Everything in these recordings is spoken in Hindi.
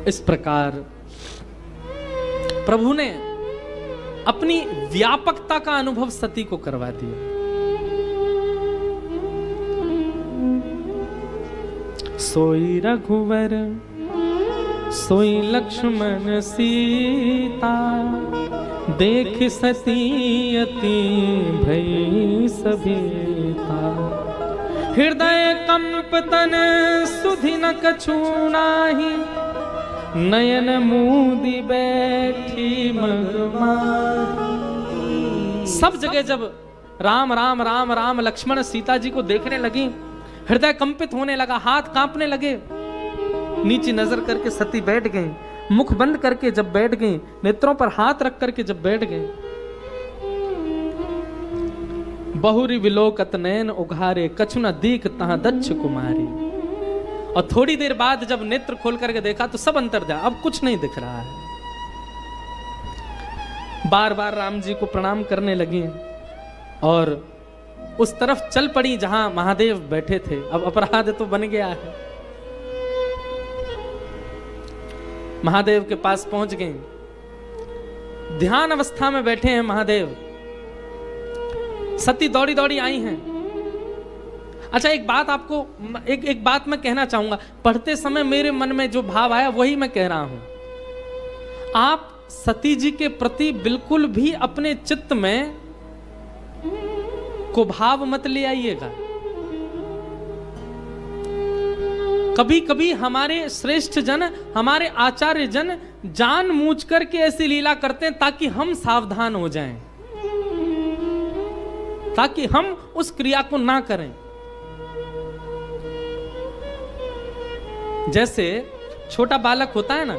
इस प्रकार प्रभु ने अपनी व्यापकता का अनुभव सती को करवा दिया। सोई रघुवर सोई लक्ष्मण सीता, देख सती अति भई सभीता। हृदय कंप तन सुधि न कछु नाही, नयन मूदी बैठी मगमाही। सब जगह जब राम राम राम राम लक्ष्मण सीता जी को देखने लगी, हृदय कंपित होने लगा, हाथ कांपने लगे। नीचे नजर करके सती बैठ गई, मुख बंद करके जब बैठ गई, नेत्रों पर हाथ रख करके जब बैठ गई। बहुरी विलोकत नयन उघारे, कछु न दीख तहां दक्ष कुमारी। और थोड़ी देर बाद जब नेत्र खोल करके देखा तो सब अंतर दिया, अब कुछ नहीं दिख रहा है। बार बार राम जी को प्रणाम करने लगी और उस तरफ चल पड़ी जहां महादेव बैठे थे। अब अपराध तो बन गया है। महादेव के पास पहुंच गई, ध्यान अवस्था में बैठे हैं महादेव। सती दौड़ी दौड़ी आई हैं। अच्छा, एक बात आपको एक बात मैं कहना चाहूंगा। पढ़ते समय मेरे मन में जो भाव आया वही मैं कह रहा हूं। आप सती जी के प्रति बिल्कुल भी अपने चित्त में कुभाव मत ले आइएगा। कभी कभी हमारे श्रेष्ठ जन, हमारे आचार्य जन जानबूझ करके ऐसी लीला करते हैं ताकि हम सावधान हो जाएं, ताकि हम उस क्रिया को ना करें। जैसे छोटा बालक होता है ना,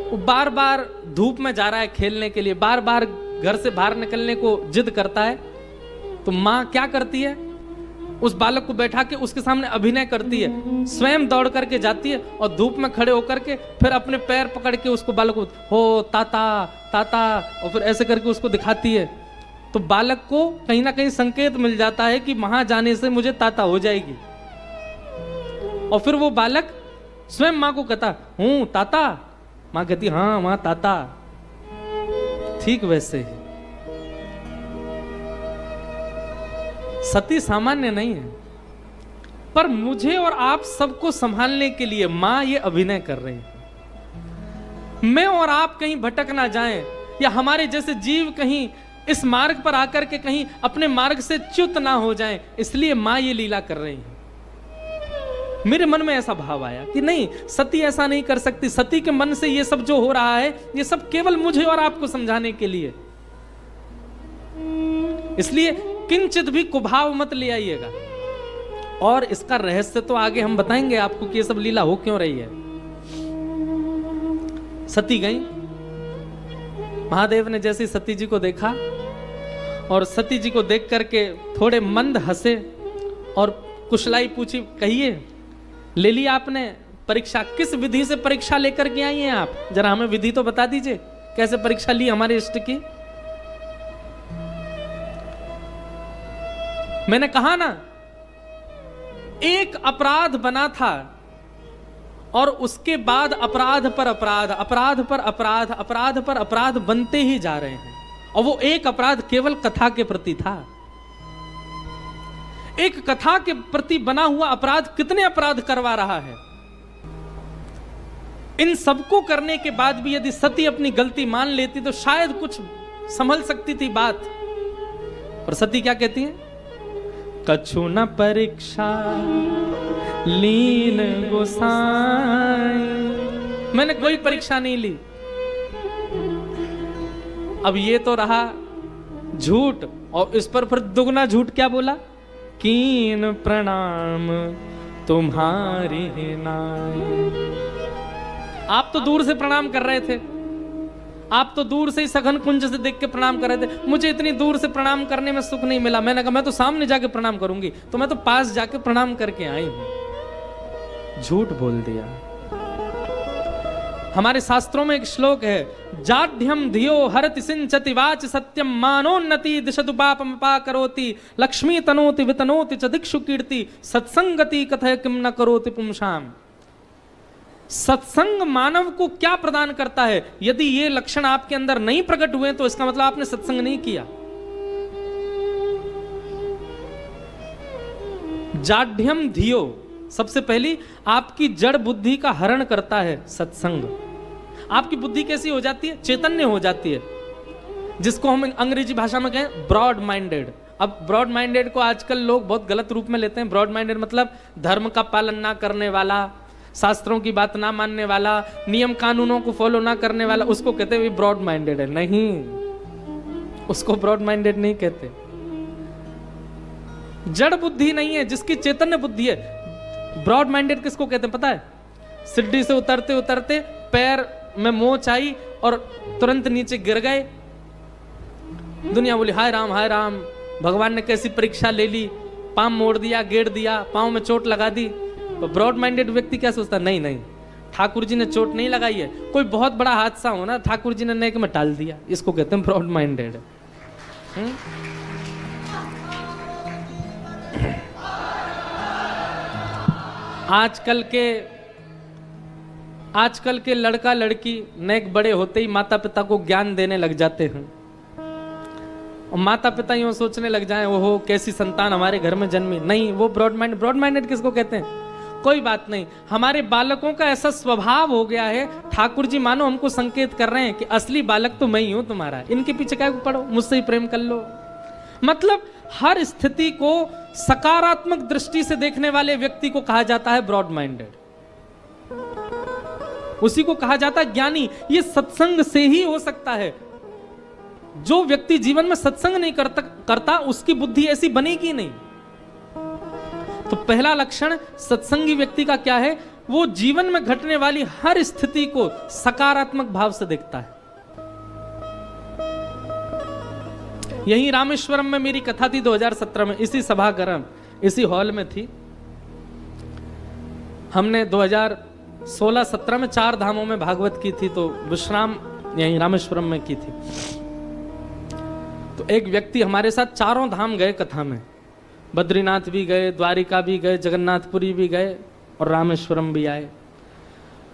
वो बार बार धूप में जा रहा है खेलने के लिए, बार बार घर से बाहर निकलने को जिद करता है, तो माँ क्या करती है, उस बालक को बैठा के उसके सामने अभिनय करती है, स्वयं दौड़ करके जाती है और धूप में खड़े होकर के फिर अपने पैर पकड़ के उसको बालक को हो ताता ताता, और फिर ऐसे करके उसको दिखाती है। तो बालक को कहीं ना कहीं संकेत मिल जाता है कि वहां जाने से मुझे ताता हो जाएगी, और फिर वो बालक स्वयं माँ को कहता हूं ताता। माँ कहती हाँ माँ ताता। ठीक वैसे ही सती सामान्य नहीं है, पर मुझे और आप सबको संभालने के लिए माँ ये अभिनय कर रही है। मैं और आप कहीं भटक ना जाएं, या हमारे जैसे जीव कहीं इस मार्ग पर आकर के कहीं अपने मार्ग से च्युत ना हो जाएं, इसलिए माँ ये लीला कर रही है। मेरे मन में ऐसा भाव आया कि नहीं, सती ऐसा नहीं कर सकती। सती के मन से ये सब जो हो रहा है, ये सब केवल मुझे और आपको समझाने के लिए। इसलिए किंचित भी कुभाव मत ले आइएगा। और इसका रहस्य तो आगे हम बताएंगे आपको कि ये सब लीला हो क्यों रही है। सती गई, महादेव ने जैसे सती जी को देखा और सती जी को देख करके थोड़े मंद हंसे और कुशलाई पूछी, कहिए ले लिया आपने परीक्षा? किस विधि से परीक्षा लेकर के आई हैं आप? जरा हमें विधि तो बता दीजिए, कैसे परीक्षा ली हमारे इष्ट की। मैंने कहा ना, एक अपराध बना था और उसके बाद अपराध पर अपराध, अपराध पर अपराध, अपराध पर अपराध बनते ही जा रहे हैं। और वो एक अपराध केवल कथा के प्रति था। एक कथा के प्रति बना हुआ अपराध कितने अपराध करवा रहा है। इन सबको करने के बाद भी यदि सती अपनी गलती मान लेती तो शायद कुछ संभल सकती थी बात। पर सती क्या कहती है? कछु न परीक्षा लीन गोसाई, मैंने कोई परीक्षा नहीं ली। अब ये तो रहा झूठ, और इस पर फिर दुगना झूठ क्या बोला? कीन प्रणाम तुम्हारी नाई। आप तो दूर से प्रणाम कर रहे थे, आप तो दूर से ही सघन कुंज से देख के प्रणाम कर रहे थे। मुझे इतनी दूर से प्रणाम करने में सुख नहीं मिला। मैंने कहा मैं तो सामने जाके प्रणाम करूंगी, तो मैं तो पास जाके प्रणाम करके आई हूं। झूठ बोल दिया। हमारे शास्त्रों में एक श्लोक है, जाढ्यम धियो हरति सिंचति वाच सत्यम मानोन्नति दिशतु पापम पाकरोति लक्ष्मी तनोति वितनोति च दिक्षु कीर्ति सत्संगति कथय किम न करोति पुंसाम। सत्संग मानव को क्या प्रदान करता है? यदि ये लक्षण आपके अंदर नहीं प्रकट हुए तो इसका मतलब आपने सत्संग नहीं किया। जाड्यम धियो, सबसे पहली आपकी जड़ बुद्धि का हरण करता है सत्संग। आपकी बुद्धि कैसी हो जाती है? चैतन्य हो जाती है, जिसको हम अंग्रेजी भाषा में कहें ब्रॉड माइंडेड। अब ब्रॉड माइंडेड को आजकल लोग बहुत गलत रूप में लेते हैं। ब्रॉड माइंडेड मतलब धर्म का पालन ना करने वाला, शास्त्रों की बात ना मानने वाला, नियम कानूनों को फॉलो ना करने वाला, उसको कहते हैं ब्रॉड माइंडेड है। नहीं, उसको ब्रॉड माइंडेड नहीं कहते। जड़ बुद्धि नहीं है, जिसकी चैतन्य बुद्धि है। ब्रॉड माइंडेड किसको कहते हैं पता है? सीढ़ी से उतरते उतरते पैर में मोच आई और तुरंत नीचे गिर गए। दुनिया बोली हाय राम, भगवान ने कैसी परीक्षा ले ली, पांव मोड़ दिया, गेड़ दिया, पांव में चोट लगा दी। तो ब्रॉड माइंडेड व्यक्ति क्या सोचता है? नहीं, ठाकुर जी ने चोट नहीं लगाई है, कोई बहुत बड़ा हादसा हो ना, ठाकुर जी ने नेक में टाल दिया। इसको कहते हैं ब्रॉड माइंडेड। आजकल के लड़का लड़की नेक बड़े होते ही माता पिता को ज्ञान देने लग जाते हैं, और माता पिता यूं सोचने लग जाएं, ओहो कैसी संतान हमारे घर में जन्मी। नहीं, वो ब्रॉड माइंडेड किसको कहते हैं? कोई बात नहीं, हमारे बालकों का ऐसा स्वभाव हो गया है, ठाकुर जी मानो हमको संकेत कर रहे हैं कि असली बालक तो मैं ही हूं तुम्हारा, इनके पीछे क्या पड़ो, मुझसे ही प्रेम कर लो। मतलब हर स्थिति को सकारात्मक दृष्टि से देखने वाले व्यक्ति को कहा जाता है ब्रॉड माइंडेड, उसी को कहा जाता है ज्ञानी। ये सत्संग से ही हो सकता है। जो व्यक्ति जीवन में सत्संग नहीं करता उसकी बुद्धि ऐसी बनेगी नहीं। तो पहला लक्षण सत्संगी व्यक्ति का क्या है? वो जीवन में घटने वाली हर स्थिति को सकारात्मक भाव से देखता है। यही रामेश्वरम में मेरी कथा थी 2017 में, इसी सभागार, इसी हॉल में थी। हमने 2016-17 में 4 धामों में भागवत की थी, तो विश्राम यही रामेश्वरम में की थी। तो एक व्यक्ति हमारे साथ 4 धाम गए कथा में, बद्रीनाथ भी गए, द्वारिका भी गए, जगन्नाथपुरी भी गए और रामेश्वरम भी आए।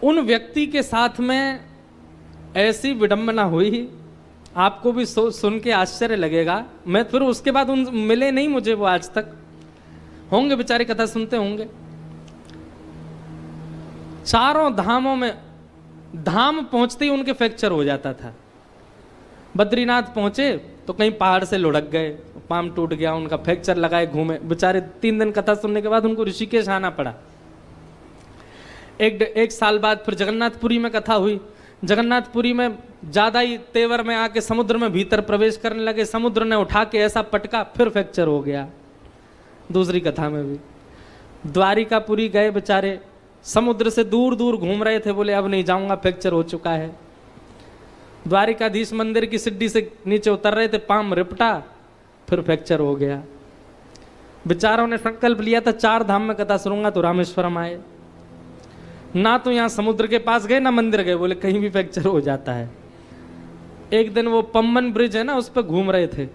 उन व्यक्ति के साथ में ऐसी विडंबना हुई, आपको भी सुन के आश्चर्य लगेगा। मैं फिर उसके बाद उन मिले नहीं मुझे वो आज तक, होंगे बेचारे कथा सुनते होंगे। 4 धामों में धाम पहुंचते ही उनके फ्रैक्चर हो जाता था। बद्रीनाथ पहुंचे तो कहीं पहाड़ से लुढ़क गए, पाम टूट गया, उनका फ्रैक्चर लगाए, घूमे बेचारे। 3 दिन कथा सुनने के बाद उनको ऋषिकेश आना पड़ा। एक साल बाद फिर जगन्नाथपुरी में कथा हुई। जगन्नाथपुरी में ज्यादा ही तेवर में आके समुद्र में भीतर प्रवेश करने लगे, समुद्र ने उठा के ऐसा पटका, फिर फ्रैक्चर हो गया। दूसरी कथा में भी द्वारिकापुरी गए बेचारे, समुद्र से दूर दूर घूम रहे थे, बोले अब नहीं जाऊंगा, फ्रैक्चर हो चुका है। द्वारिकाधीश मंदिर की सीढ़ी से नीचे उतर रहे थे, पाम रिपटा, फिर फ्रैक्चर हो गया। बेचारों ने संकल्प लिया था 4 धाम में कथा सुनूंगा, तो रामेश्वरम आए। ना तो यहाँ समुद्र के पास गए ना मंदिर गए, बोले कहीं भी फ्रैक्चर हो जाता है। एक दिन वो पम्बन ब्रिज है ना, उस पर घूम रहे थे,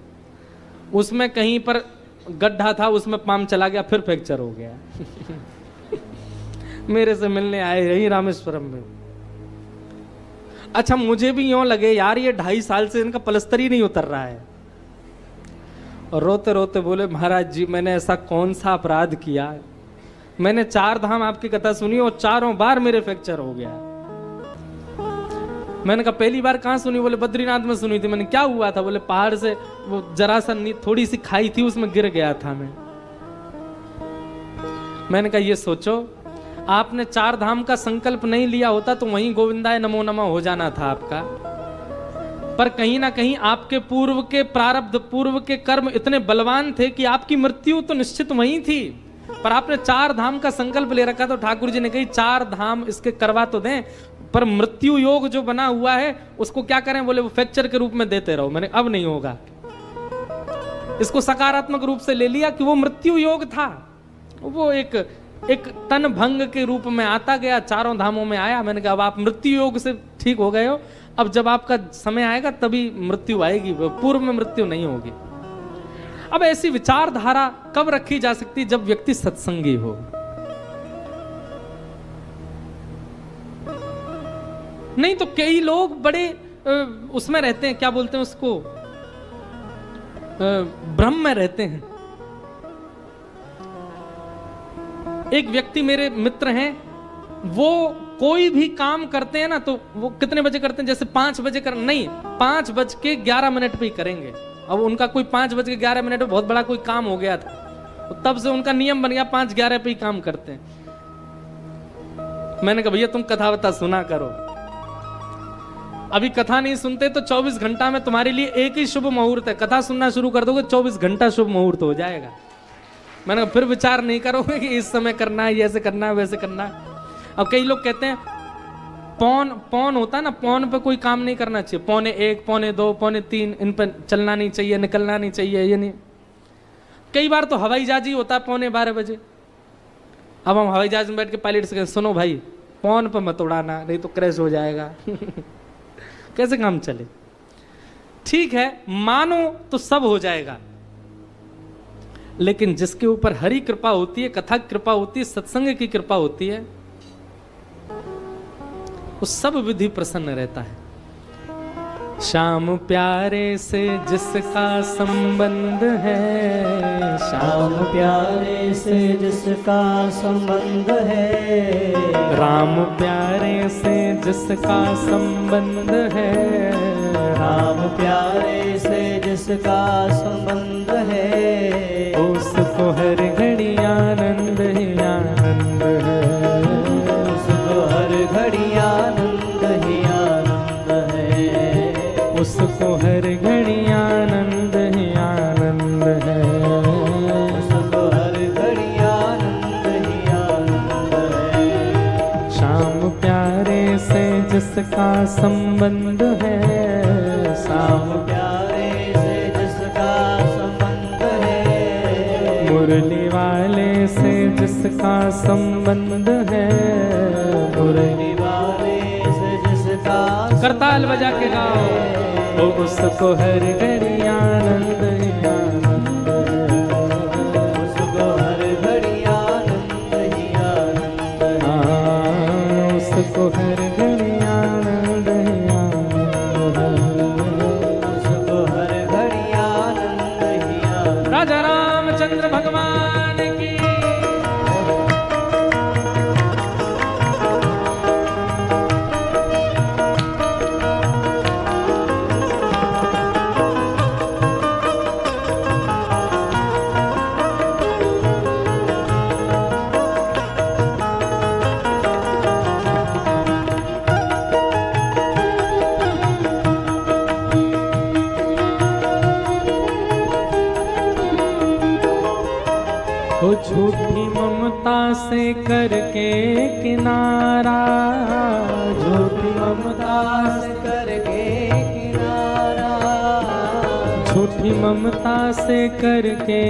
उसमें कहीं पर गड्ढा था, उसमें पाम चला गया, फिर फ्रैक्चर हो गया। मेरे से मिलने आए यही रामेश्वरम में। अच्छा, मुझे भी यूं लगे यार ये 2.5 साल से इनका पलस्तर ही नहीं उतर रहा है, और रोते रोते बोले महाराज जी मैंने ऐसा कौन सा अपराध किया, मैंने 4 धाम आपकी कथा सुनी और 4 बार मेरे फ्रैक्चर हो गया। मैंने कहा पहली बार कहाँ सुनी? बोले बद्रीनाथ में सुनी थी। मैंने क्या हुआ था? बोले पहाड़ से वो जरा सा थोड़ी सी खाई थी, उसमें गिर गया था मैं। मैंने कहा ये सोचो, आपने 4 धाम का संकल्प नहीं लिया होता तो वहीं गोविंदाय नमो नमः हो जाना था आपका। पर कहीं ना कहीं आपके पूर्व के प्रारब्ध, पूर्व के कर्म इतने बलवान थे कि आपकी मृत्यु तो निश्चित वहीं थी, पर आपने 4 धाम का संकल्प ले रखा। तो ठाकुर जी ने कही 4 धाम इसके करवा तो दें, पर मृत्यु योग जो बना हुआ है उसको क्या करें? बोले वो फ्रैक्चर के रूप में देते रहो। मैंने अब नहीं होगा, इसको सकारात्मक रूप से ले लिया कि वो मृत्यु योग था, वो एक तन भंग के रूप में आता गया, 4 धामों में आया। मैंने कहा अब आप मृत्यु योग से ठीक हो गए हो, अब जब आपका समय आएगा तभी मृत्यु आएगी, पूर्व में मृत्यु नहीं होगी। अब ऐसी विचारधारा कब रखी जा सकती? जब व्यक्ति सत्संगी हो। नहीं तो कई लोग बड़े उसमें रहते हैं, क्या बोलते हैं उसको, भ्रम में रहते हैं। एक व्यक्ति मेरे मित्र हैं, वो कोई भी काम करते हैं ना तो वो कितने बजे करते हैं, जैसे 5 बजे कर, नहीं 5:11 पे ही करेंगे। अब उनका कोई 5:11 पे बहुत बड़ा कोई काम हो गया था, तो तब से उनका नियम बन गया 5:11 पे ही काम करते हैं। मैंने कहा भैया तुम कथा वथा सुना करो, अभी कथा नहीं सुनते तो 24 घंटा में तुम्हारे लिए एक ही शुभ मुहूर्त है, कथा सुनना शुरू कर दोगे 24 घंटा शुभ मुहूर्त हो जाएगा। मैंने कहा फिर विचार नहीं करोगे कि इस समय करना है, ऐसे करना है, वैसे करना है। अब कई लोग कहते हैं पौन होता है ना, पौन पे कोई काम नहीं करना चाहिए, 1:45, 2:45, 3:45 इन पर चलना नहीं चाहिए, निकलना नहीं चाहिए, ये नहीं। कई बार तो हवाई जहाज ही होता है 11:45 बजे। अब हम हवाई जहाज में बैठ के पायलट से कहते सुनो भाई पौन पे मत उड़ाना, नहीं तो क्रैश हो जाएगा। कैसे काम चले? ठीक है, मानो तो सब हो जाएगा, लेकिन जिसके ऊपर हरि कृपा होती है, कथा कृपा होती है, सत्संग की कृपा होती है, वो सब विधि प्रसन्न रहता है। श्याम प्यारे से जिसका संबंध है, श्याम प्यारे से जिसका संबंध है, राम प्यारे से जिसका संबंध है, राम प्यारे से जिसका संबंध है, उसको हर घड़ी आनंद ही आनंद है, उसको हर घड़ी आनंद ही आनंद है, उसको हर घड़ी आनंद ही आनंद है, उसको हर घड़ी आनंद ही आनंद है। श्याम प्यारे से जिसका संबंध है, श्याम प्यारे से जिसका संबंध है, मुरली वाले से जिसका संबंध है, मुरली वाले से जिसका करताल बजा के गाओ, तो उसको हर घड़ी आनंद ही आनंद है, उसको हर घड़ी आनंद ही आनंद है, उसको हर घड़ी आनंद ही आनंद है, उसको हर घड़ी आनंद ही आनंद। राजा रामचंद्र भगवान की। वो झूठी ममता से करके किनारा, झूठी ममता से करके किनारा, झूठी ममता से करके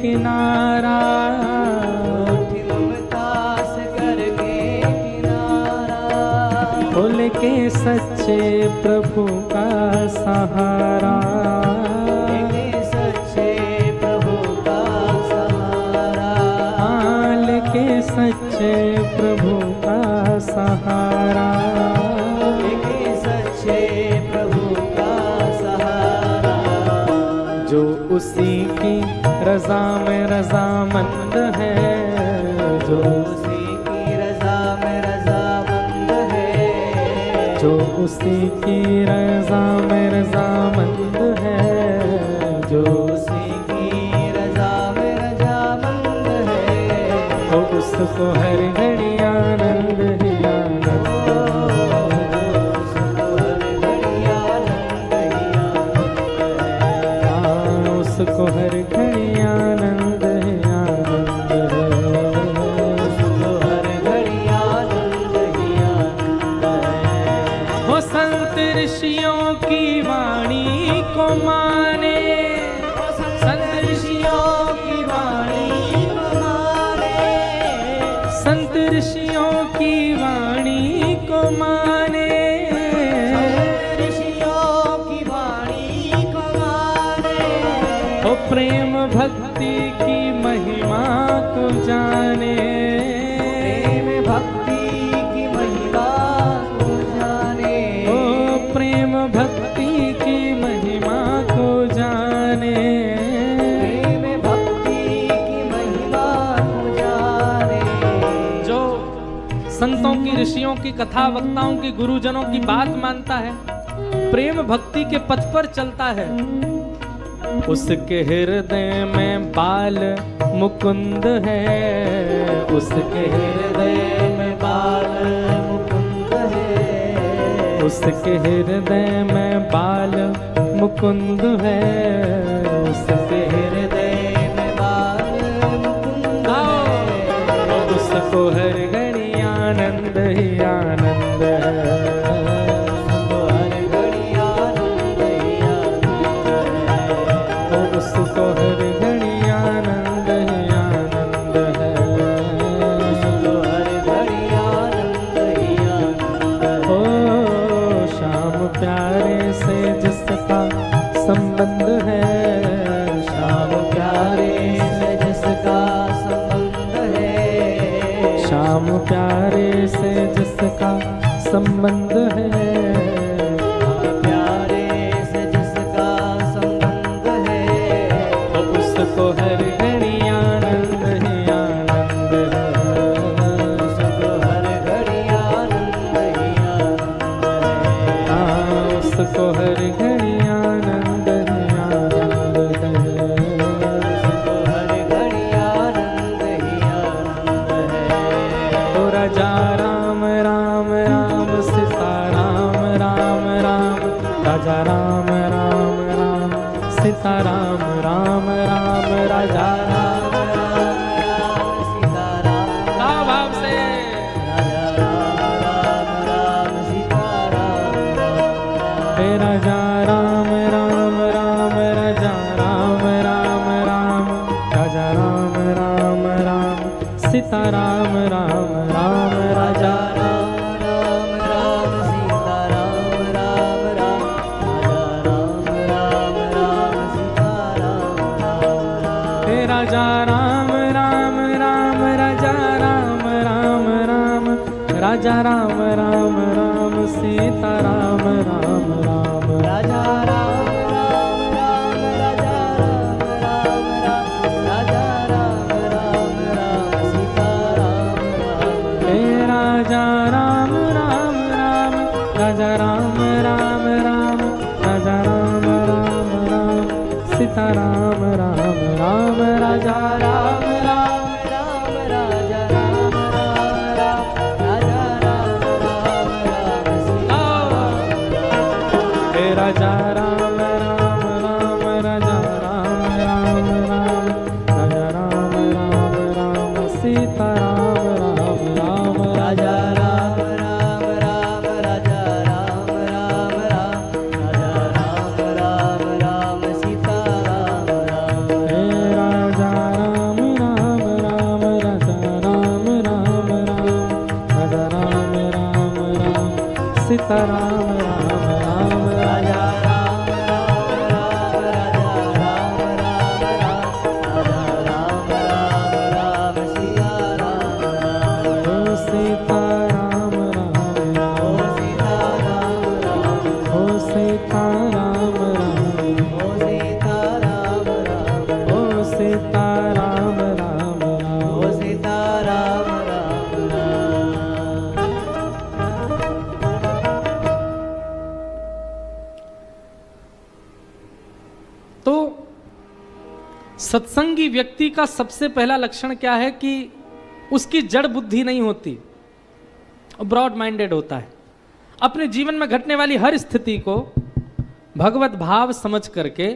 किनारा, झूठी ममता से करके किनारा, बोले के सच्चे प्रभु का सहारा, लेके सच्चे प्रभु का सहारा, के सच्चे प्रभु का सहारा, लेके सच्चे प्रभु का सहारा, जो उसी की रजा में रजामंद है, जो उसी की रजा में रजामंद है, जो उसी की रजा में रजामंद है, जो उसी की रजा में रजामंद है, तो उसको हर घड़ी आनंद ही आनंद है, उसको हर घड़ी आनंद ही आनंद है, उसको हर घड़ी आनंद ही आनंद है, उसको हर घड़ी आनंद ही आनंद है। वो संत ऋषियों की वाणी को माने, संत ऋषियों की वाणी को माने, संत ऋषियों की वाणी को माने, ऋषियों की वाणी को माने, वो प्रेम भक्ति की महिमा को जाने, प्रेम भक्ति की महिमा को जाने, संतों की, ऋषियों की, कथा वक्ताओं की, गुरुजनों की बात मानता है, प्रेम भक्ति के पथ पर चलता है, उसके हृदय में बाल मुकुंद है, उसके हृदय में बाल मुकुंद है, उसके हृदय में बाल मुकुंद है, उसके हृदय में बाल मुकुंद है, उसको हर घड़ी आनंद ही आनंद है, उसको हर घड़ी आनंद ही आनंद है, उसको हर घड़ी आनंद ही आनंद है। ओ श्याम प्यारे से जिसका संबंध है, श्याम प्यारे से जिसका संबंध है, श्याम प्यारे से जिसका संबंध है, उसको हर घड़ी आनंद ही आनंद है, उसको हर घड़ी आनंद ही आनंद है, उसको हर घड़ी आनंद ही आनंद है, उसको हर घड़ी आनंद ही आनंद है। तो राजा राम राम राम सीता राम राम राम, राजा राम राम राम सीता राम राम राम, राजा राम राम राम सीता राम, भाव से राजा राम राम राम सीता राम, हे राजा राम राम राम, राजा राम राम राम, राजा राम राम राम सीता राम राम राम, राजा राम राम राम सीता राम राम राम, राजा राम राम राम, राजा राम राम राम, राजा राम राम राम सीता राम राम राम, राजा राम राम राम, राजा राम राम राम, राजा राम राम राम सीता राम राम, हे राजा राम राम राम, राजा राम राम राम, राजा राम राम राम सीता राम राम राम, राजा राम राम राम, राजा राम राम राम, राजा राम राम राम सीता राम, हे राजा राम राम राम, राजा राम राम राम, राजा राम राम राम सीता राम राम राम, राजा राम राम राम, राजा राम राम राम, राजा राम राम राम सीता राम राम, हे राजा राम राम राम, राजा राम राम राम, राजा राम राम राम सीता राम राम राम, राजा राम राम राम, राजा राम राम राम, राजा राम राम राम सीता राम राम, ओ सीता राम राम, ओ सीता राम राम, ओ सीता राम राम, ओ सीता राम राम, ओ सीता राम राम राम, ओ सीता राम राम राम। तो सत्संगी व्यक्ति का सबसे पहला लक्षण क्या है कि उसकी जड़ बुद्धि नहीं होती, ब्रॉड माइंडेड होता है, अपने जीवन में घटने वाली हर स्थिति को भगवत भाव समझ करके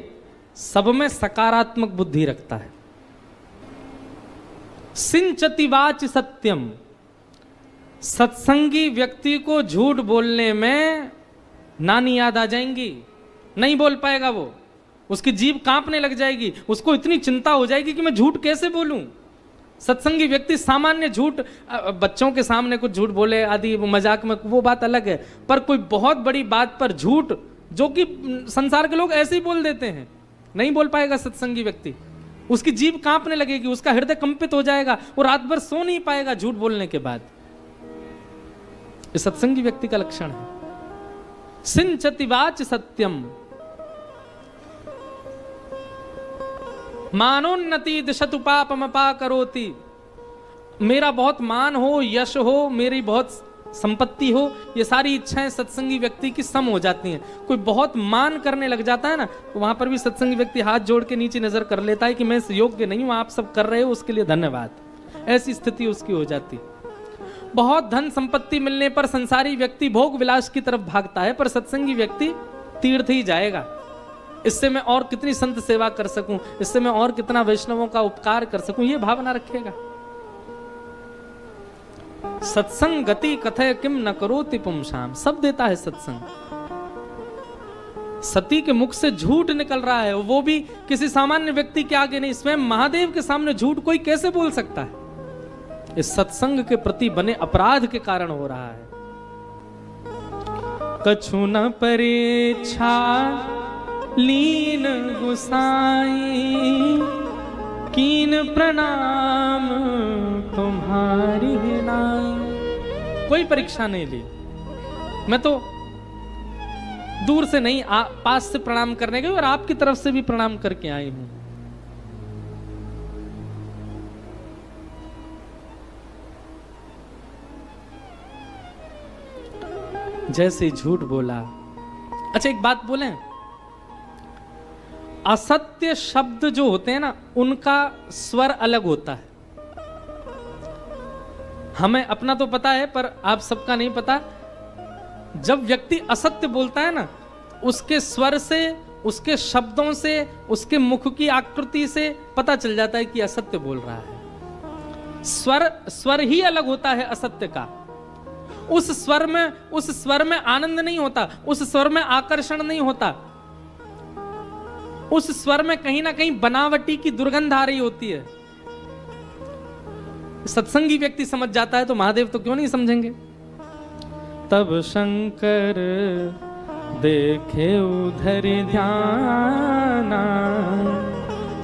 सब में सकारात्मक बुद्धि रखता है। सिंचति वाच सत्यम, सत्संगी व्यक्ति को झूठ बोलने में नानी याद आ जाएंगी, नहीं बोल पाएगा वो, उसकी जीभ कांपने लग जाएगी, उसको इतनी चिंता हो जाएगी कि मैं झूठ कैसे बोलूं। सत्संगी व्यक्ति सामान्य झूठ, बच्चों के सामने कुछ झूठ बोले आदि मजाक में, वो बात अलग है, पर कोई बहुत बड़ी बात पर झूठ, जो कि संसार के लोग ऐसे ही बोल देते हैं, नहीं बोल पाएगा सत्संगी व्यक्ति। उसकी जीभ कांपने लगेगी, उसका हृदय कंपित हो जाएगा, वो रात भर सो नहीं पाएगा झूठ बोलने के बाद। ये सत्संगी व्यक्ति का लक्षण है। सिंचति वाच सत्यम, मानोन्नति दिशतु पापमपा करोति, मेरा बहुत मान हो, यश हो, मेरी बहुत संपत्ति हो, ये सारी इच्छाएं सत्संगी व्यक्ति की सम हो जाती हैं। कोई बहुत मान करने लग जाता है ना, तो वहां पर भी सत्संगी व्यक्ति हाथ जोड़ के नीचे नजर कर लेता है कि मैं इस योग्य नहीं हूं, आप सब कर रहे हो उसके लिए धन्यवाद। ऐसी स्थिति उसकी हो जाती। बहुत धन संपत्ति मिलने पर संसारी व्यक्ति भोग विलास की तरफ भागता है, पर सत्संगी व्यक्ति तीर्थ ही जाएगा। इससे मैं और कितनी संत सेवा कर सकूं, इससे मैं और कितना वैष्णवों का उपकार कर सकूं, ये भावना रखेगा। सत्संग गति कथय किम न करोति पुंसाम, सब देता है सत्संग। सती के मुख से झूठ निकल रहा है, वो भी किसी सामान्य व्यक्ति के आगे नहीं, स्वयं महादेव के सामने झूठ कोई कैसे बोल सकता है? इस सत्संग के प्रति बने अपराध के कारण हो रहा है। कछु न परेच्छा लीन गुसाई, कीन प्रणाम तुम्हारी नाई। कोई परीक्षा नहीं ली, मैं तो दूर से नहीं पास से प्रणाम करने गई और आपकी तरफ से भी प्रणाम करके आई हूं। जैसे झूठ बोला। अच्छा एक बात बोलें, असत्य शब्द जो होते हैं ना, उनका स्वर अलग होता है। हमें अपना तो पता है, पर आप सबका नहीं पता। जब व्यक्ति असत्य बोलता है ना, उसके स्वर से, उसके शब्दों से, उसके मुख की आकृति से पता चल जाता है कि असत्य बोल रहा है। स्वर ही अलग होता है असत्य का। उस स्वर में आनंद नहीं होता, उस स्वर में आकर्षण नहीं होता, उस स्वर में कहीं ना कहीं बनावटी की दुर्गंध आ रही होती है। सत्संगी व्यक्ति समझ जाता है, तो महादेव तो क्यों नहीं समझेंगे। तब शंकर देखे उधर ध्याना,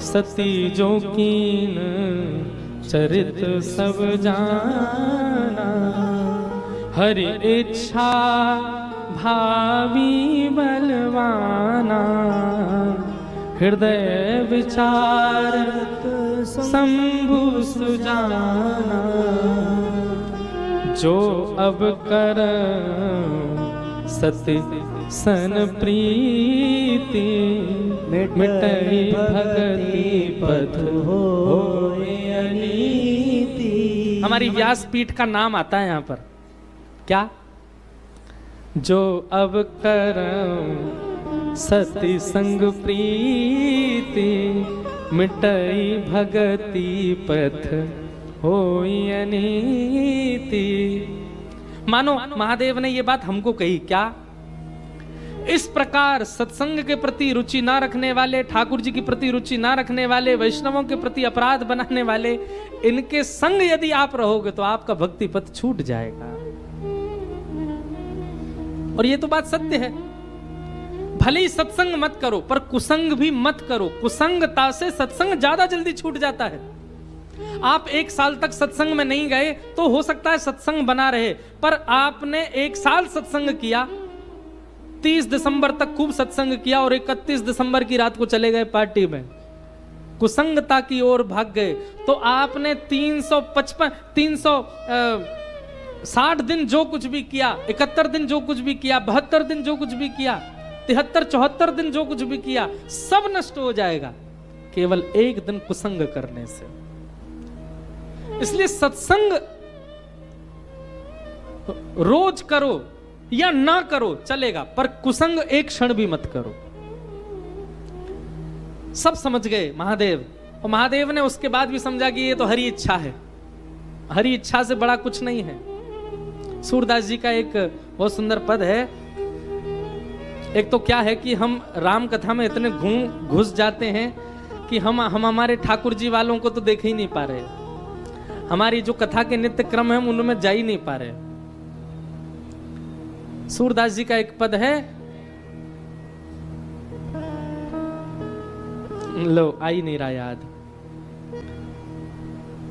सती जो कीन चरित सब जाना, हरि इच्छा भावी बलवाना, हृदय विचारत शंभु सुजाना, जो अब कर सति सन प्रीति, मिटई भगति पथ होए अनीति। हमारी व्यासपीठ का नाम आता है यहाँ पर, क्या? जो अब करम सति संग प्रीति, मिटई भगति पथ होई अनीति। मानो महादेव ने ये बात हमको कही क्या? इस प्रकार सत्संग के प्रति रुचि ना रखने वाले, ठाकुर जी के प्रति रुचि ना रखने वाले, वैष्णवों के प्रति अपराध बनाने वाले, इनके संग यदि आप रहोगे तो आपका भक्ति पथ छूट जाएगा। और ये तो बात सत्य है। भले ही सत्संग मत करो, पर कुसंग भी मत करो। कुसंगता से सत्संग ज्यादा जल्दी छूट जाता है। आप 1 साल तक सत्संग में नहीं गए तो हो सकता है सत्संग बना रहे, पर आपने 1 साल सत्संग किया, 30 दिसंबर तक खूब सत्संग किया और 31 दिसंबर की रात को चले गए पार्टी में, कुसंगता की ओर भाग गए, तो आपने 360 दिन जो कुछ भी किया, 71 दिन जो कुछ भी किया, 72 दिन जो कुछ भी किया, 73-74 दिन जो कुछ भी किया, सब नष्ट हो जाएगा केवल 1 दिन कुसंग करने से। इसलिए सत्संग रोज करो या ना करो चलेगा, पर कुसंग एक क्षण भी मत करो। सब समझ गए महादेव, और महादेव ने उसके बाद भी समझा कि ये तो हरि इच्छा है, हरि इच्छा से बड़ा कुछ नहीं है। सूरदास जी का एक बहुत सुंदर पद है। एक तो क्या है कि हम राम कथा में इतने घुस जाते हैं कि हम हमारे ठाकुर जी वालों को तो देख ही नहीं पा रहे, हमारी जो कथा के नित्य क्रम है हम उनमें जा ही नहीं पा रहे। सूरदास जी का एक पद है, लो आ ही नहीं रहा याद।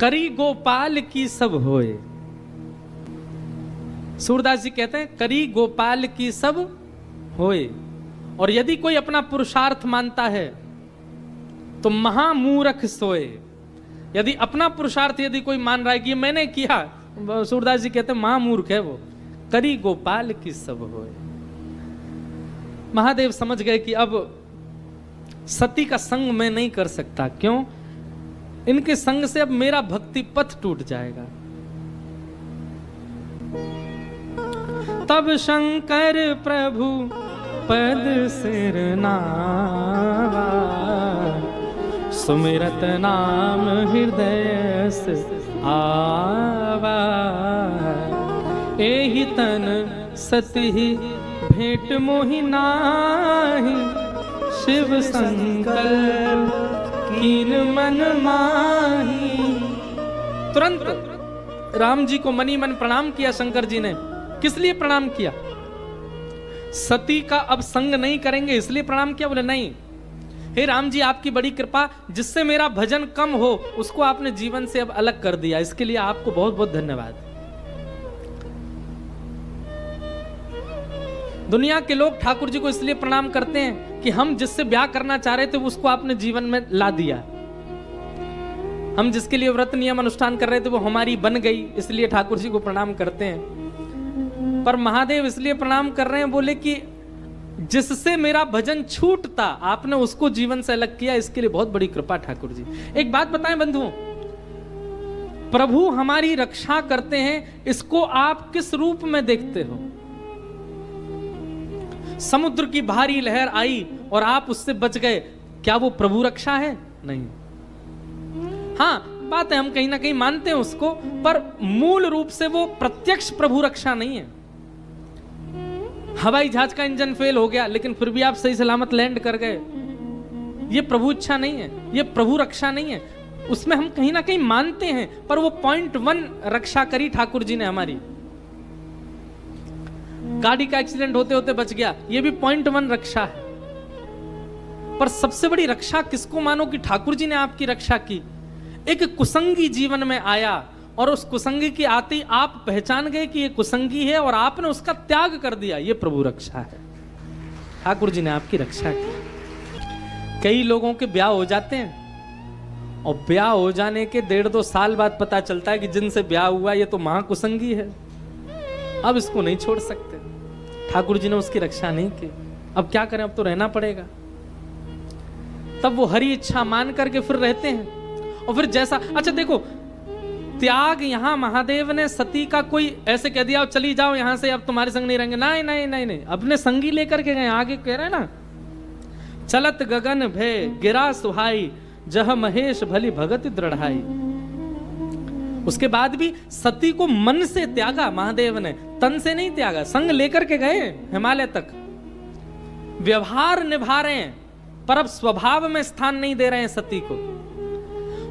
करी गोपाल की सब होए। सूरदास जी कहते हैं करी गोपाल की सब होए। और यदि कोई अपना पुरुषार्थ मानता है तो महामूर्ख सोए। यदि अपना पुरुषार्थ यदि कोई मान रहा है कि मैंने किया, सूरदास जी कहते महामूर्ख है वो, करी गोपाल की सब होए। महादेव समझ गए कि अब सती का संग मैं नहीं कर सकता, क्यों? इनके संग से अब मेरा भक्ति पथ टूट जाएगा। तब शंकर प्रभु पद सिर नावा, सुमिरत नाम हृदय से आवा। एहि तन सती भेंट मोहि नाहि, शिव संकल्प कीन मन माही। तुरंत राम जी को मनी मन प्रणाम किया शंकर जी ने। किस लिए प्रणाम किया? सती का अब संग नहीं करेंगे इसलिए प्रणाम किया? बोले नहीं, हे राम जी आपकी बड़ी कृपा, जिससे मेरा भजन कम हो उसको आपने जीवन से अब अलग कर दिया, इसके लिए आपको बहुत बहुत धन्यवाद। दुनिया के लोग ठाकुर जी को इसलिए प्रणाम करते हैं कि हम जिससे ब्याह करना चाह रहे थे उसको आपने जीवन में ला दिया। हम जिसके लिए व्रत नियम अनुष्ठान कर रहे थे वो हमारी बन गई, इसलिए ठाकुर जी को प्रणाम करते हैं। पर महादेव इसलिए प्रणाम कर रहे हैं, बोले कि जिससे मेरा भजन छूटता आपने उसको जीवन से अलग किया, इसके लिए बहुत बड़ी कृपा ठाकुर जी। एक बात बताएं बंधुओं, प्रभु हमारी रक्षा करते हैं, इसको आप किस रूप में देखते हो? समुद्र की भारी लहर आई और आप उससे बच गए, क्या वो प्रभु रक्षा है? नहीं। हाँ बात है, हम कहीं ना कहीं मानते हैं उसको, पर मूल रूप से वो प्रत्यक्ष प्रभु रक्षा नहीं है। हवाई जहाज का इंजन फेल हो गया लेकिन फिर भी आप सही सलामत लैंड कर गए, ये प्रभु इच्छा नहीं है, ये प्रभु रक्षा नहीं है। उसमें हम कहीं ना कहीं मानते हैं, पर वो 0.1 रक्षा करी ठाकुर जी ने हमारी। गाड़ी का एक्सीडेंट होते होते बच गया, ये भी 0.1 रक्षा है। पर सबसे बड़ी रक्षा किसको मानो कि ठाकुर जी ने आपकी रक्षा की? एक कुसंगी जीवन में आया और उस कुसंगी की आते ही आप पहचान गए कि ये कुसंगी है और आपने उसका त्याग कर दिया, ये प्रभु रक्षा है। ठाकुर जी ने आपकी रक्षा की। कई लोगों के ब्याह हो जाते हैं और ब्याह हो जाने के 1.5-2 साल बाद पता चलता है कि जिनसे ब्याह हुआ ये तो महाकुसंगी है, अब इसको नहीं छोड़ सकते। ठाकुर जी ने उसकी रक्षा नहीं की, अब क्या करें, अब तो रहना पड़ेगा। तब वो हरी इच्छा मान करके फिर रहते हैं। और फिर जैसा, अच्छा देखो, त्याग यहां महादेव ने सती का कोई ऐसे कह दिया चली जाओ यहां से, अब तुम्हारे संग नहीं रहेंगे, नहीं नहीं नहीं नहीं, अपने संगी लेकर के गए। आगे कह रहे हैं ना, चलत गगन भय गिरा सुहाई, जह महेश भली भगत दृढ़ाई। उसके बाद भी सती को मन से त्यागा महादेव ने, तन से नहीं त्यागा। संग लेकर के गए हिमालय तक, व्यवहार निभा रहे हैं, पर अब स्वभाव में स्थान नहीं दे रहे हैं सती को।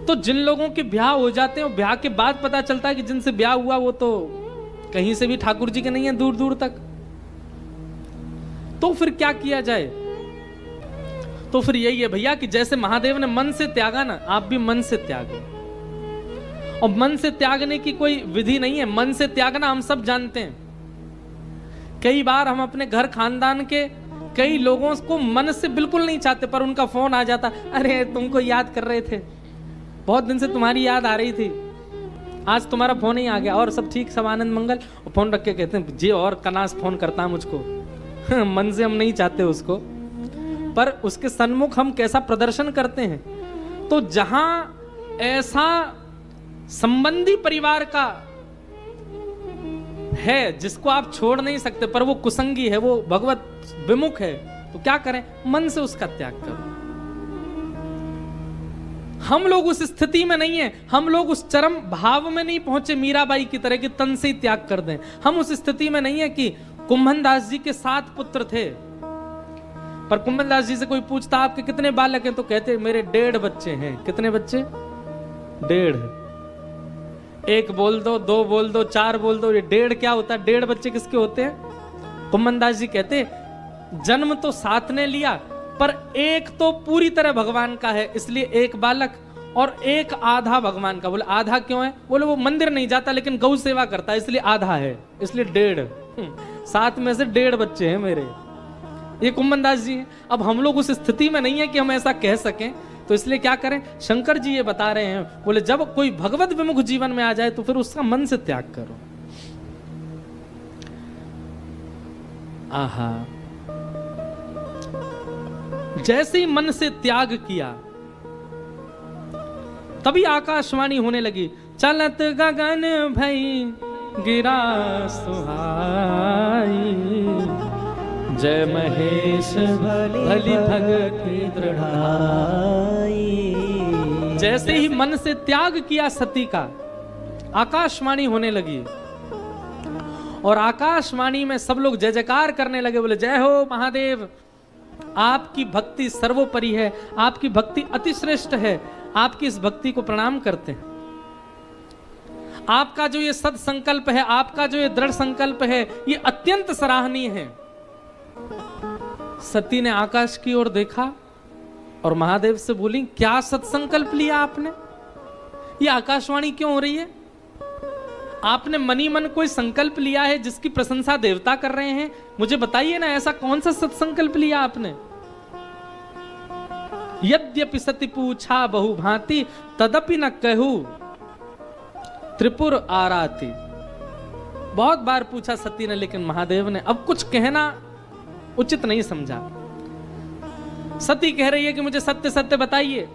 तो जिन लोगों के ब्याह हो जाते हैं, ब्याह के बाद पता चलता है कि जिनसे ब्याह हुआ वो तो कहीं से भी ठाकुर जी के नहीं है, दूर दूर तक। तो फिर क्या किया जाए? तो फिर यही है भैया कि जैसे महादेव ने मन से त्यागा ना, आप भी मन से त्यागो। और मन से त्यागने की कोई विधि नहीं है, मन से त्यागना हम सब जानते हैं। कई बार हम अपने घर खानदान के कई लोगों को मन से बिल्कुल नहीं चाहते, पर उनका फोन आ जाता, अरे तुमको याद कर रहे थे, बहुत दिन से तुम्हारी याद आ रही थी, आज तुम्हारा फोन ही आ गया और सब ठीक, सब आनंद मंगल। और फोन रख के कहते हैं जी और कनास फोन करता है मुझको। मन से हम नहीं चाहते उसको, पर उसके सन्मुख हम कैसा प्रदर्शन करते हैं। तो जहां ऐसा संबंधी परिवार का है जिसको आप छोड़ नहीं सकते, पर वो कुसंगी है, वो भगवत विमुख है, तो क्या करें? मन से उसका त्याग करो। हम लोग उस स्थिति में नहीं है, हम लोग उस चरम भाव में नहीं पहुंचे मीराबाई की तरह कि तन से ही त्याग कर दें। हम उस स्थिति में नहीं है कि कुंभन दास जी के 7 पुत्र थे, पर कुंभन दास जी से कोई पूछता आपके कितने बालक हैं, तो कहते मेरे 1.5 बच्चे हैं। कितने बच्चे? 1.5। 1 बोल दो, 2 बोल दो, 4 बोल दो, ये 1.5 क्या होता है? 1.5 बच्चे किसके होते हैं? कुंभन दास जी कहते जन्म तो 7 ने लिया, पर 1 तो पूरी तरह भगवान का है, इसलिए 1 बालक, और 1 आधा भगवान का। बोले आधा क्यों है? बोले वो मंदिर नहीं जाता लेकिन गौ सेवा करता है, इसलिए आधा है, इसलिए 1.5। 7 में से 1.5 बच्चे हैं मेरे। ये कुंभन दास जी हैं। अब हम लोग उस स्थिति में नहीं है कि हम ऐसा कह सकें तो इसलिए क्या करें, शंकर जी ये बता रहे हैं, बोले जब कोई भगवत विमुख जीवन में आ जाए तो फिर उसका मन से त्याग करो। आहा, जैसे ही मन से त्याग किया तभी आकाशवाणी होने लगी, चलत गगन भई गिरा सुहाई, जय महेश भली भगति दृढ़ाई। जैसे ही मन से त्याग किया सती का, आकाशवाणी होने लगी और आकाशवाणी में सब लोग जय जयकार करने लगे, बोले जय हो महादेव, आपकी भक्ति सर्वोपरि है, आपकी भक्ति अति श्रेष्ठ है, आपकी इस भक्ति को प्रणाम करते हैं। आपका जो ये सद संकल्प है, आपका जो ये दृढ़ संकल्प है, ये अत्यंत सराहनीय है। सती ने आकाश की ओर देखा और महादेव से बोली, क्या सत्संकल्प लिया आपने? ये आकाशवाणी क्यों हो रही है? आपने मनी मन कोई संकल्प लिया है जिसकी प्रशंसा देवता कर रहे हैं? मुझे बताइए ना, ऐसा कौन सा सत्संकल्प लिया आपने? यद्यपि सती पूछा बहु भांति, तदपि न कहू त्रिपुर आराती। बहुत बार पूछा सती ने, लेकिन महादेव ने अब कुछ कहना उचित नहीं समझा। सती कह रही है कि मुझे सत्य सत्य बताइए।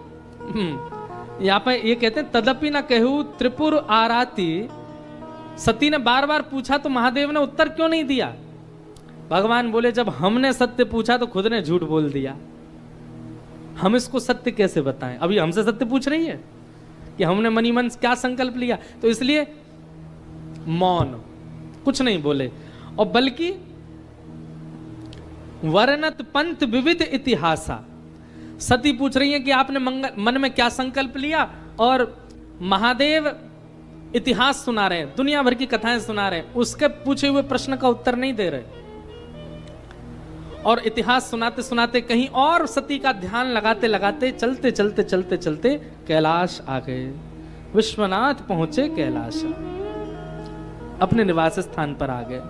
यहां पर ये कहते हैं तदपि न कहू त्रिपुर आराती। सती ने बार बार पूछा तो महादेव ने उत्तर क्यों नहीं दिया? भगवान बोले, जब हमने सत्य पूछा तो खुद ने झूठ बोल दिया, हम इसको सत्य कैसे बताएं? अभी हमसे सत्य पूछ रही है कि हमने मनी मन क्या संकल्प लिया, तो इसलिए मौन, कुछ नहीं बोले। और बल्कि वर्णत पंथ विविध इतिहासा, सती पूछ रही है कि आपने मन में क्या संकल्प लिया, और महादेव इतिहास सुना रहे हैं, दुनिया भर की कथाएं सुना रहे हैं, उसके पूछे हुए प्रश्न का उत्तर नहीं दे रहे। और इतिहास सुनाते सुनाते कहीं और सती का ध्यान लगाते लगाते चलते चलते चलते चलते कैलाश आ गए। विश्वनाथ पहुंचे कैलाश, अपने निवास स्थान पर आ गए।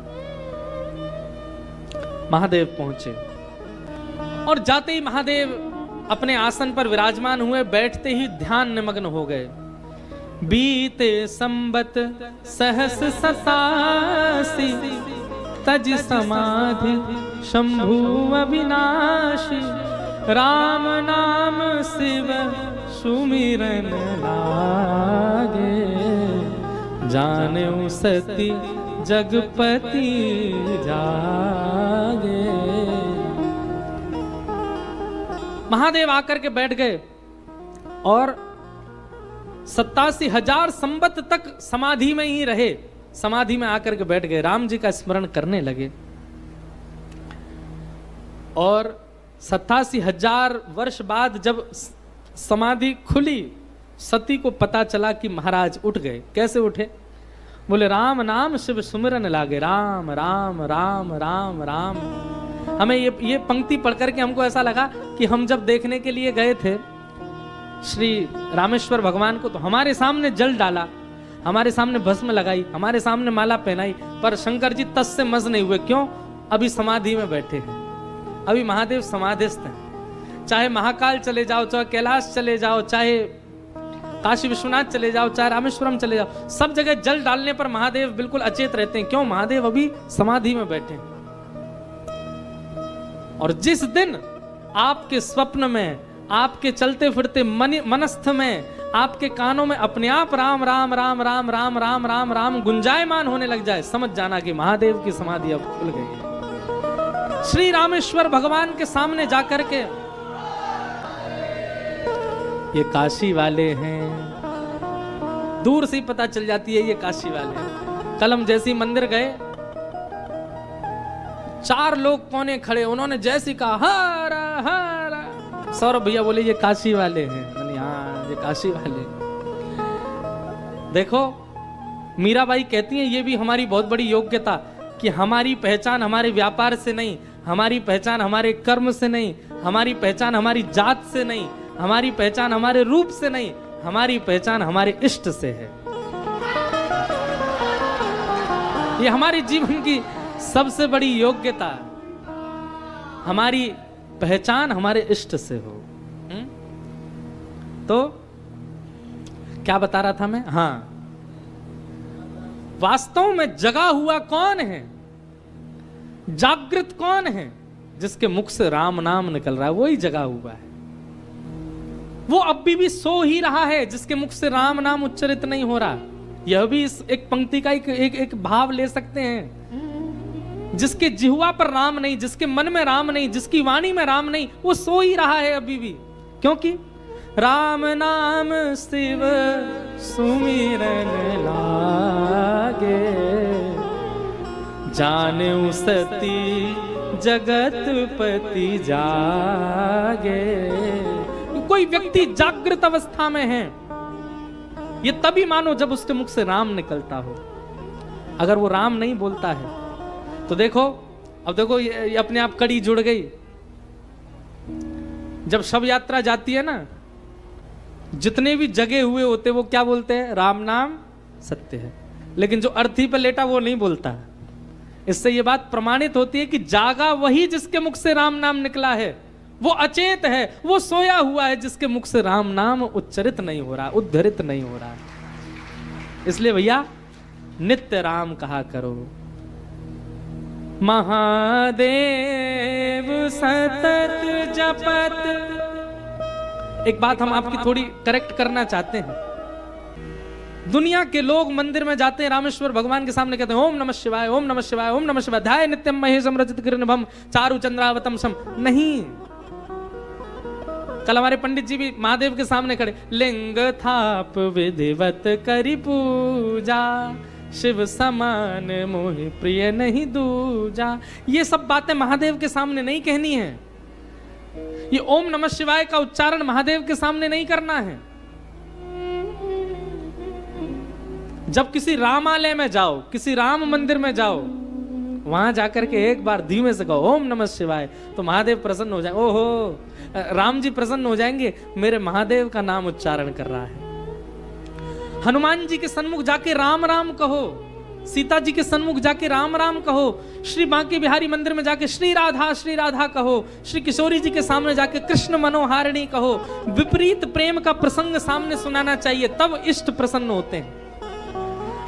महादेव पहुंचे और जाते ही महादेव अपने आसन पर विराजमान हुए, बैठते ही ध्यान निमग्न हो गए। बीते संबत सहस सतासी, तज समाधि शंभु अविनाशी, राम नाम शिव सुमिरन लागे, जाने सती जगपति जागे। महादेव आकर के बैठ गए और 87,000 संबत तक समाधि में ही रहे। समाधि में आकर के बैठ गए, राम जी का स्मरण करने लगे। और 87,000 वर्ष बाद जब समाधि खुली, सती को पता चला कि महाराज उठ गए। कैसे उठे? बोले, राम नाम शिव सुमिरन लागे, राम राम राम राम राम। हमें ये पंक्ति पढ़ करके हमको ऐसा लगा कि हम जब देखने के लिए गए थे श्री रामेश्वर भगवान को, तो हमारे सामने जल डाला, हमारे सामने भस्म लगाई, हमारे सामने माला पहनाई, पर शंकर जी तस से मज नहीं हुए। क्यों? अभी समाधि में बैठे हैं, अभी महादेव समाधिस्थ हैं। चाहे महाकाल चले जाओ, चाहे कैलाश चले जाओ, चाहे काशी विश्वनाथ चले जाओ, चाहे रामेश्वरम चले जाओ, सब जगह जल डालने पर महादेव बिल्कुल अचेत रहते हैं। क्यों? महादेव अभी समाधि में बैठे हैं। और जिस दिन आपके स्वप्न में, आपके चलते फिरते मनस्थ में, आपके कानों में अपने आप राम राम राम राम राम राम राम राम गुंजायमान होने लग जाए, समझ जाना कि महादेव की समाधि अब खुल गई है। श्री रामेश्वर भगवान के सामने जाकर के, ये काशी वाले हैं, दूर से ही पता चल जाती है ये काशी वाले हैं। कल हम जैसे ही मंदिर गए, 4 लोग कोने खड़े, उन्होंने जैसी कहा हरा हरा, सौरभ भैया बोले ये काशी वाले हैं। मैंने हाँ, ये काशी वाले। देखो, मीराबाई कहती हैं ये भी हमारी बहुत बड़ी योग्यता, कि हमारी पहचान हमारे व्यापार से नहीं, हमारी पहचान हमारे कर्म से नहीं, हमारी पहचान हमारी जात से नहीं, हमारी पहचान हमारे रूप से नहीं, हमारी पहचान हमारे इष्ट से है। ये हमारे जीवन की सबसे बड़ी योग्यता, हमारी पहचान हमारे इष्ट से हो। तो क्या बता रहा था मैं? हाँ, वास्तव में जगा हुआ कौन है, जागृत कौन है? जिसके मुख से राम नाम निकल रहा है वही जगा हुआ है। वो अभी भी सो ही रहा है जिसके मुख से राम नाम उच्चरित नहीं हो रहा। यह भी इस एक पंक्ति का एक भाव ले सकते हैं। जिसके जिह्वा पर राम नहीं, जिसके मन में राम नहीं, जिसकी वाणी में राम नहीं, वो सो ही रहा है अभी भी। क्योंकि राम नाम शिव सुमिरन लागे, जाने सती जगतपति जागे। कोई व्यक्ति जागृत अवस्था में है, ये तभी मानो जब उसके मुख से राम निकलता हो। अगर वो राम नहीं बोलता है तो देखो, अब देखो ये अपने आप कड़ी जुड़ गई। जब शव यात्रा जाती है ना, जितने भी जगे हुए होते वो क्या बोलते हैं? राम नाम सत्य है। लेकिन जो अर्थी पर लेटा वो नहीं बोलता। इससे ये बात प्रमाणित होती है कि जागा वही जिसके मुख से राम नाम निकला है। वो अचेत है, वो सोया हुआ है जिसके मुख से राम नाम उच्चरित नहीं हो रहा, उद्धरित नहीं हो रहा। इसलिए भैया नित्य राम कहा करो। महादेव सतत जपत। एक बात हम आपकी थोड़ी करेक्ट करना चाहते हैं। दुनिया के लोग मंदिर में जाते हैं, रामेश्वर भगवान के सामने कहते हैं ओम नमः शिवाय, ओम नमः शिवाय, ओम नमः शिवाय, ध्याय नित्यम महेशम रजत किरणभम चारु चंद्रावतम सम। नहीं, कल हमारे पंडित जी भी महादेव के सामने खड़े, लिंग थाप विधिवत करी पूजा, शिव समान मोहि प्रिय नहीं दूजा। ये सब बातें महादेव के सामने नहीं कहनी है। ये ओम नमः शिवाय का उच्चारण महादेव के सामने नहीं करना है। जब किसी रामालय में जाओ, किसी राम मंदिर में जाओ, वहां जाकर के एक बार धीमे से कहो ओम नमः शिवाय, तो महादेव प्रसन्न हो जाए। ओहो, राम जी प्रसन्न हो जाएंगे, मेरे महादेव का नाम उच्चारण कर रहा है। हनुमान जी के सन्मुख जाके राम राम कहो, सीता जी के सन्मुख जाके राम राम कहो, श्री बांके बिहारी मंदिर में जाके श्री राधा कहो, श्री किशोरी जी के सामने जाके कृष्ण मनोहारिणी कहो। विपरीत प्रेम का प्रसंग सामने सुनाना चाहिए, तब इष्ट प्रसन्न होते हैं।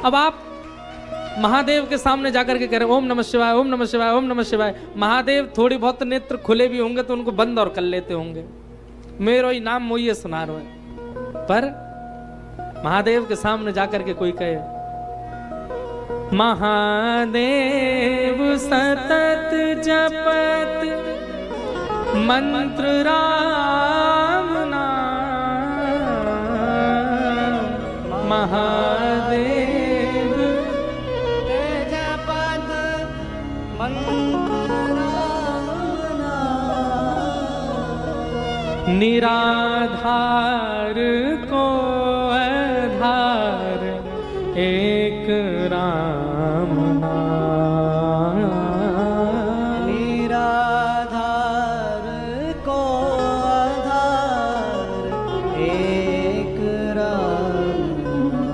अब आप महादेव के सामने जाकर के कह रहे ओम नमः शिवाय, ओम नमः शिवाय, ओम नमः शिवाय। महादेव थोड़ी बहुत नेत्र खुले भी होंगे तो उनको बंद और कर लेते होंगे, मेरो ही नाम मोइये सुना रहे हैं। पर महादेव के सामने जाकर के कोई कहे महादेव सतत जपत मंत्र राम नाम, महादेव जपत मंत्र राम नाम, निराधार को आधार एक राम नाम, निराधार को आधार एक राम नाम।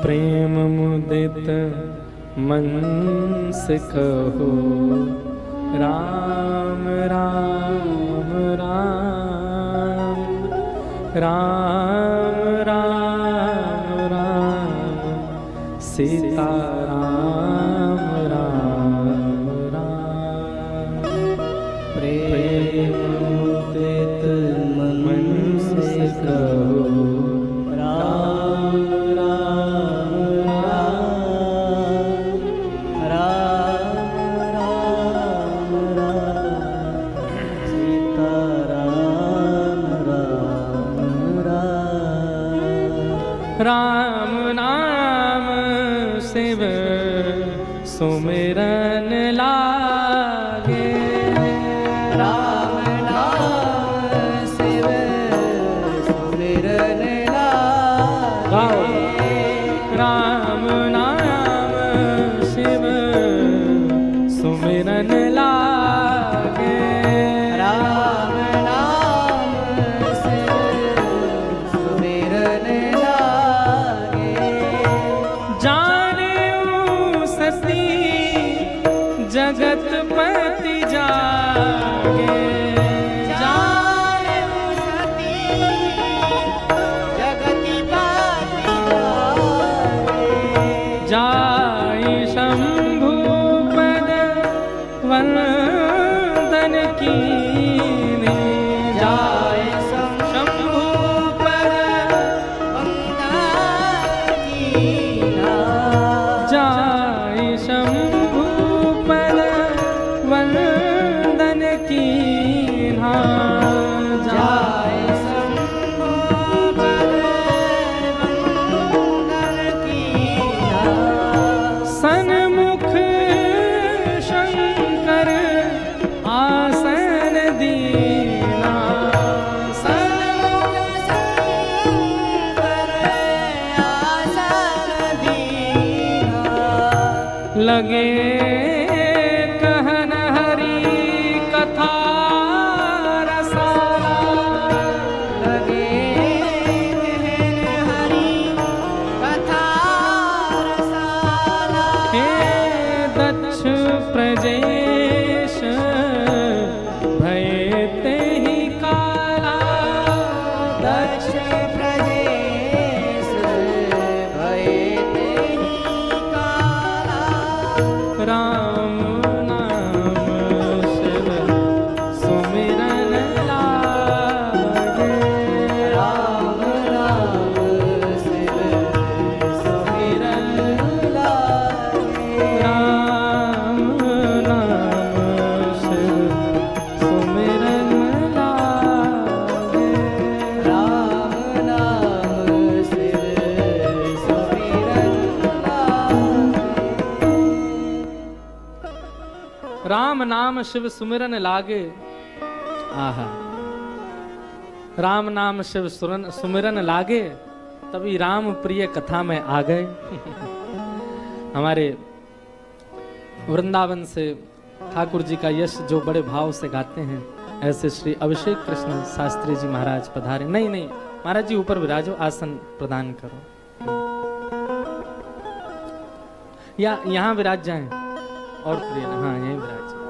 प्रेम मुदित मन से कहो राम राम राम, राम राम राम, सीता राम राम राम। प्रेम मुदित मन से कहो राम राम राम, राम राम राम, सीता राम राम राम। राम नाम शिव सुमिरन लागे, राम नाम शिव सुमिरन लागे, राम नाम शिव सुमिरन लागे, राम नाम शिव सुमिरन लागे। जाने सती जगतपति जागे, जाने सती कहन हरि कथा रसाला, लगे कहन हरि कथा रसाला। हे दक्ष प्रजेश भय तेहि काला, दक्ष प्रदेश भय तेहि काला। राम नाम शिव सुमिरन लागे, राम नाम शिव सुमिरन लागे। राम नाम शिव सुमिरन लागे। राम नाम शिव सुमिरन लागे। राम नाम शिव सुमिरन लागे। आहा, राम नाम शिव सुमिरन लागे, तभी राम प्रिय कथा में आ गए। हमारे वृंदावन से ठाकुर जी का यश जो बड़े भाव से गाते हैं, ऐसे श्री अभिषेक कृष्ण शास्त्री जी महाराज पधारे। नहीं नहीं महाराज जी, ऊपर विराजो, आसन प्रदान करो, या यहाँ विराज जाएं और प्रिय, हाँ यहीं विराज।